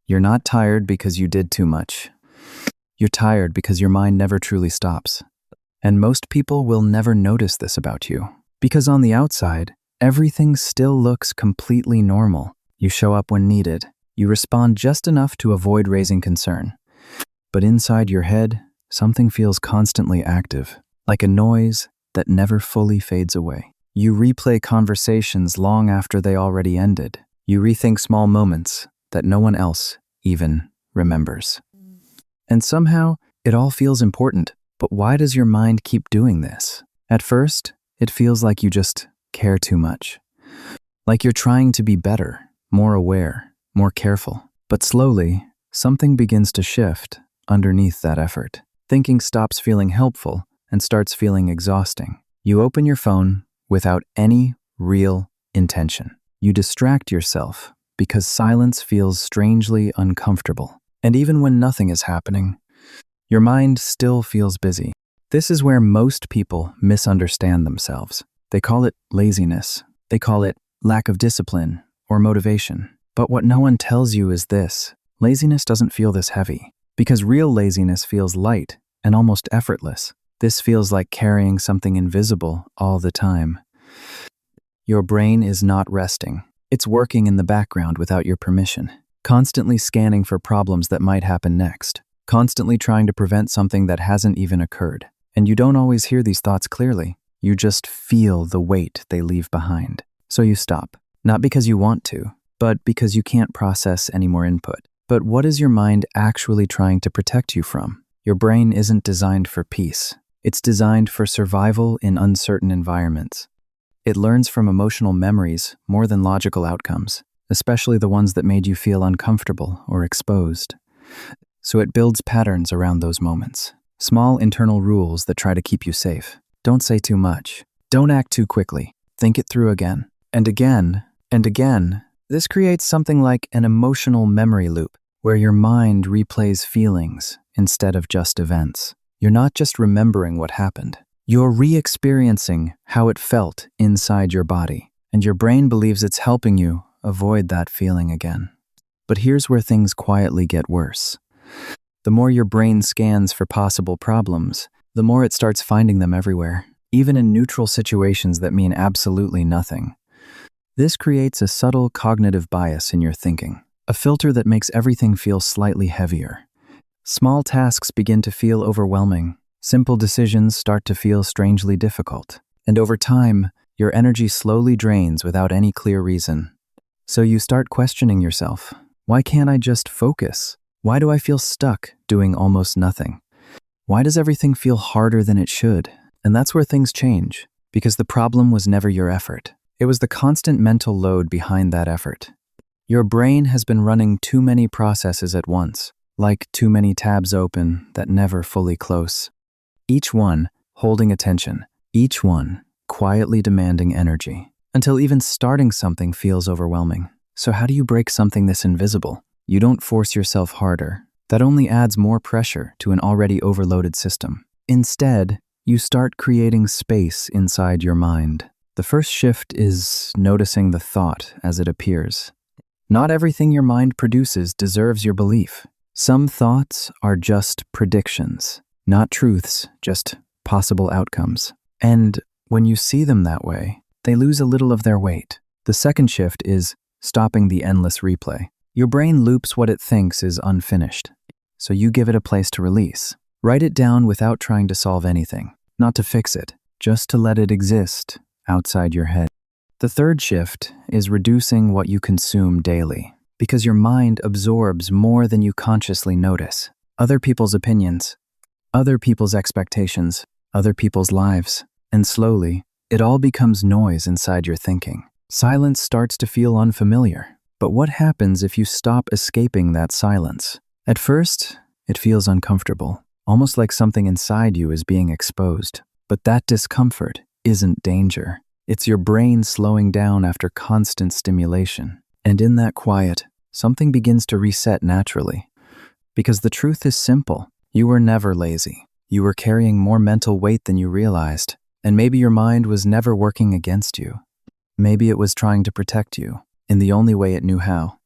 You're not tired because you did too much. You're tired because your mind never truly stops. And most people will never notice this about you. Because on the outside, everything still looks completely normal. You show up when needed. You respond just enough to avoid raising concern. But inside your head, something feels constantly active, like a noise that never fully fades away. You replay conversations long after they already ended. You rethink small moments that no one else even remembers. And somehow, it all feels important. But why does your mind keep doing this? At first, it feels like you just care too much. Like you're trying to be better, more aware, more careful. But slowly, something begins to shift underneath that effort. Thinking stops feeling helpful and starts feeling exhausting. You open your phone without any real intention. You distract yourself because silence feels strangely uncomfortable. And even when nothing is happening, your mind still feels busy. This is where most people misunderstand themselves. They call it laziness. They call it lack of discipline or motivation. But what no one tells you is this: laziness doesn't feel this heavy, because real laziness feels light and almost effortless. This feels like carrying something invisible all the time. Your brain is not resting. It's working in the background without your permission, constantly scanning for problems that might happen next, constantly trying to prevent something that hasn't even occurred. And you don't always hear these thoughts clearly. You just feel the weight they leave behind. So you stop, not because you want to, but because you can't process any more input. But what is your mind actually trying to protect you from? Your brain isn't designed for peace. It's designed for survival in uncertain environments. It learns from emotional memories more than logical outcomes, especially the ones that made you feel uncomfortable or exposed. So it builds patterns around those moments. Small internal rules that try to keep you safe. Don't say too much. Don't act too quickly. Think it through again. And again, and again. This creates something like an emotional memory loop, where your mind replays feelings instead of just events. You're not just remembering what happened. You're re-experiencing how it felt inside your body, and your brain believes it's helping you avoid that feeling again. But here's where things quietly get worse. The more your brain scans for possible problems, the more it starts finding them everywhere, even in neutral situations that mean absolutely nothing. This creates a subtle cognitive bias in your thinking, a filter that makes everything feel slightly heavier. Small tasks begin to feel overwhelming. Simple decisions start to feel strangely difficult. And over time, your energy slowly drains without any clear reason. So you start questioning yourself. Why can't I just focus? Why do I feel stuck doing almost nothing? Why does everything feel harder than it should? And that's where things change, because the problem was never your effort. It was the constant mental load behind that effort. Your brain has been running too many processes at once, like too many tabs open that never fully close. Each one holding attention, each one quietly demanding energy, until even starting something feels overwhelming. So how do you break something this invisible? You don't force yourself harder. That only adds more pressure to an already overloaded system. Instead, you start creating space inside your mind. The first shift is noticing the thought as it appears. Not everything your mind produces deserves your belief. Some thoughts are just predictions. Not truths, just possible outcomes. And when you see them that way, they lose a little of their weight. The second shift is stopping the endless replay. Your brain loops what it thinks is unfinished, so you give it a place to release. Write it down without trying to solve anything, not to fix it, just to let it exist outside your head. The third shift is reducing what you consume daily, because your mind absorbs more than you consciously notice. Other people's opinions, other people's expectations, other people's lives, and slowly, it all becomes noise inside your thinking. Silence starts to feel unfamiliar. But what happens if you stop escaping that silence? At first, it feels uncomfortable, almost like something inside you is being exposed. But that discomfort isn't danger. It's your brain slowing down after constant stimulation. And in that quiet, something begins to reset naturally. Because the truth is simple. You were never lazy. You were carrying more mental weight than you realized. And maybe your mind was never working against you. Maybe it was trying to protect you in the only way it knew how.